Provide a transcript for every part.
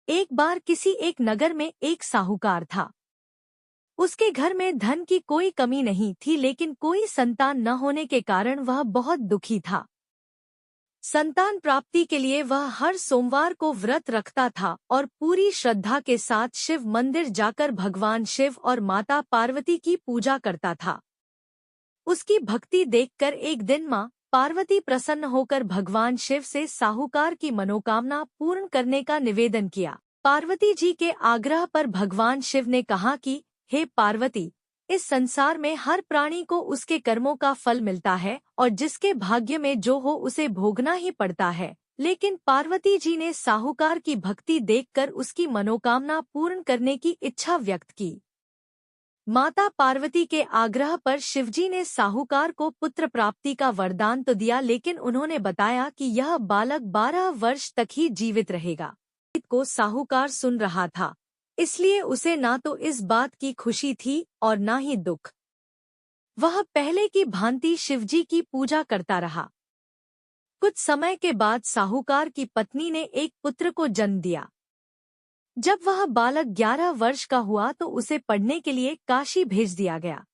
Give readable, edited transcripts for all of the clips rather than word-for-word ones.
एक बार किसी एक नगर में एक साहूकार था। उसके घर में धन की कोई कमी नहीं थी, लेकिन कोई संतान न होने के कारण वह बहुत दुखी था। संतान प्राप्ति के लिए वह हर सोमवार को व्रत रखता था और पूरी श्रद्धा के साथ शिव मंदिर जाकर भगवान शिव और माता पार्वती की पूजा करता था। उसकी भक्ति देखकर एक दिन माँ पार्वती प्रसन्न होकर भगवान शिव से साहूकार की मनोकामना पूर्ण करने का निवेदन किया। पार्वती जी के आग्रह पर भगवान शिव ने कहा कि हे पार्वती, इस संसार में हर प्राणी को उसके कर्मों का फल मिलता है और जिसके भाग्य में जो हो उसे भोगना ही पड़ता है। लेकिन पार्वती जी ने साहूकार की भक्ति देखकर उसकी मनोकामना पूर्ण करने की इच्छा व्यक्त की। माता पार्वती के आग्रह पर शिवजी ने साहूकार को पुत्र प्राप्ति का वरदान तो दिया, लेकिन उन्होंने बताया कि यह बालक 12 वर्ष तक ही जीवित रहेगा। को साहूकार सुन रहा था, इसलिए उसे ना तो इस बात की खुशी थी और ना ही दुख। वह पहले की भांति शिवजी की पूजा करता रहा। कुछ समय के बाद साहूकार की पत्नी ने एक पुत्र को जन्म दिया। जब वह बालक 11 वर्ष का हुआ तो उसे पढ़ने के लिए काशी भेज दिया गया।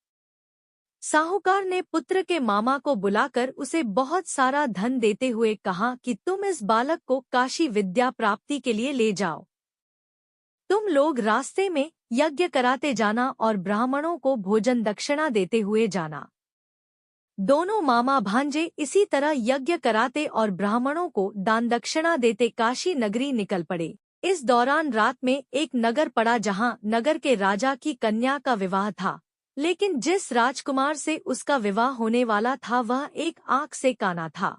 साहूकार ने पुत्र के मामा को बुलाकर उसे बहुत सारा धन देते हुए कहा कि तुम इस बालक को काशी विद्या प्राप्ति के लिए ले जाओ। तुम लोग रास्ते में यज्ञ कराते जाना और ब्राह्मणों को भोजन दक्षिणा देते हुए जाना। दोनों मामा भांजे इसी तरह यज्ञ कराते और ब्राह्मणों को दान दक्षिणा देते काशी नगरी निकल पड़े। इस दौरान रात में एक नगर पड़ा जहां नगर के राजा की कन्या का विवाह था, लेकिन जिस राजकुमार से उसका विवाह होने वाला था वह एक आंख से काना था।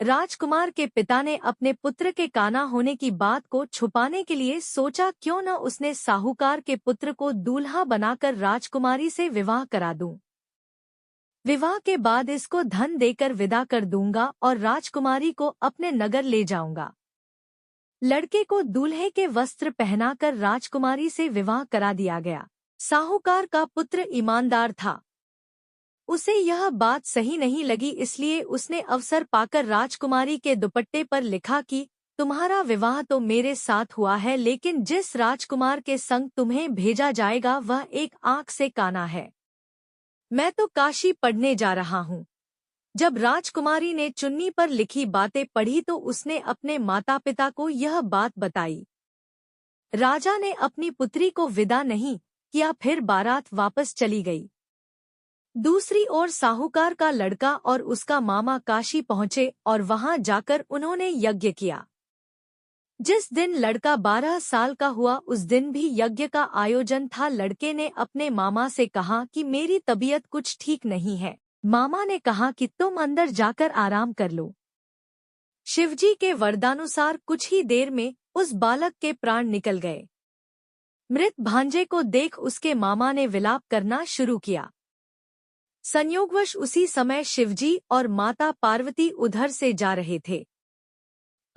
राजकुमार के पिता ने अपने पुत्र के काना होने की बात को छुपाने के लिए सोचा क्यों न उसने साहूकार के पुत्र को दूल्हा बनाकर राजकुमारी से विवाह करा दूं। विवाह के बाद इसको धन देकर विदा कर दूंगा और राजकुमारी को अपने नगर ले जाऊंगा। लड़के को दूल्हे के वस्त्र पहनाकर राजकुमारी से विवाह करा दिया गया। साहूकार का पुत्र ईमानदार था। उसे यह बात सही नहीं लगी, इसलिए उसने अवसर पाकर राजकुमारी के दुपट्टे पर लिखा कि तुम्हारा विवाह तो मेरे साथ हुआ है, लेकिन जिस राजकुमार के संग तुम्हें भेजा जाएगा वह एक आंख से काना है। मैं तो काशी पढ़ने जा रहा हूँ। जब राजकुमारी ने चुन्नी पर लिखी बातें पढ़ी तो उसने अपने माता पिता को यह बात बताई। राजा ने अपनी पुत्री को विदा नहीं किया, फिर बारात वापस चली गई। दूसरी ओर साहूकार का लड़का और उसका मामा काशी पहुंचे और वहां जाकर उन्होंने यज्ञ किया। जिस दिन लड़का 12 साल का हुआ उस दिन भी यज्ञ का आयोजन था। लड़के ने अपने मामा से कहा कि मेरी तबीयत कुछ ठीक नहीं है। मामा ने कहा कि तुम अंदर जाकर आराम कर लो। शिवजी के वरदानुसार कुछ ही देर में उस बालक के प्राण निकल गए। मृत भांजे को देख उसके मामा ने विलाप करना शुरू किया। संयोगवश उसी समय शिवजी और माता पार्वती उधर से जा रहे थे।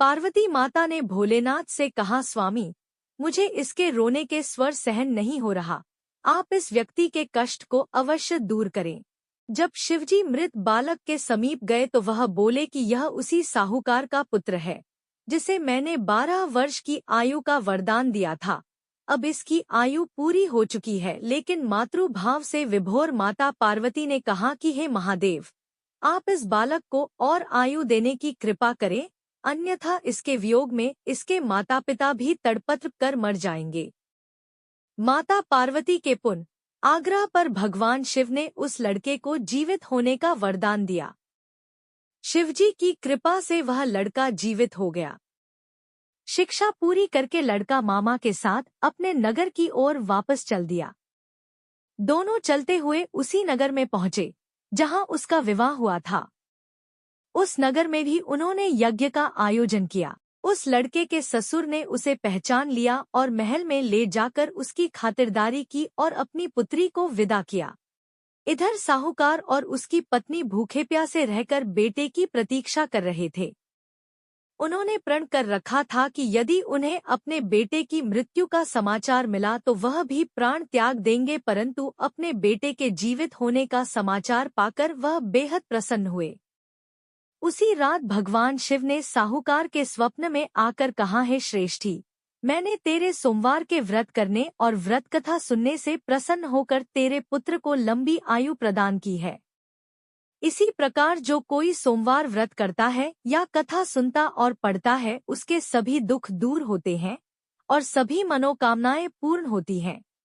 पार्वती माता ने भोलेनाथ से कहा, स्वामी, मुझे इसके रोने के स्वर सहन नहीं हो रहा, आप इस व्यक्ति के कष्ट को अवश्य दूर करें। जब शिवजी मृत बालक के समीप गए तो वह बोले कि यह उसी साहूकार का पुत्र है जिसे मैंने 12 वर्ष की आयु का वरदान दिया था। अब इसकी आयु पूरी हो चुकी है। लेकिन मातृभाव से विभोर माता पार्वती ने कहा कि हे महादेव, आप इस बालक को और आयु देने की कृपा करें, अन्यथा इसके वियोग में इसके माता पिता भी तड़पत कर मर जाएंगे। माता पार्वती के पुण्य आग्रह पर भगवान शिव ने उस लड़के को जीवित होने का वरदान दिया। शिवजी की कृपा से वह लड़का जीवित हो गया। शिक्षा पूरी करके लड़का मामा के साथ अपने नगर की ओर वापस चल दिया। दोनों चलते हुए उसी नगर में पहुंचे जहां उसका विवाह हुआ था। उस नगर में भी उन्होंने यज्ञ का आयोजन किया। उस लड़के के ससुर ने उसे पहचान लिया और महल में ले जाकर उसकी खातिरदारी की और अपनी पुत्री को विदा किया। इधर साहूकार और उसकी पत्नी भूखे प्यासे रहकर बेटे की प्रतीक्षा कर रहे थे। उन्होंने प्रण कर रखा था कि यदि उन्हें अपने बेटे की मृत्यु का समाचार मिला तो वह भी प्राण त्याग देंगे, परंतु अपने बेटे के जीवित होने का समाचार पाकर वह बेहद प्रसन्न हुए। उसी रात भगवान शिव ने साहूकार के स्वप्न में आकर कहा, हे श्रेष्ठी, मैंने तेरे सोमवार के व्रत करने और व्रत कथा सुनने से प्रसन्न होकर तेरे पुत्र को लंबी आयु प्रदान की है। इसी प्रकार जो कोई सोमवार व्रत करता है या कथा सुनता और पढ़ता है, उसके सभी दुख दूर होते हैं और सभी मनोकामनाएं पूर्ण होती हैं।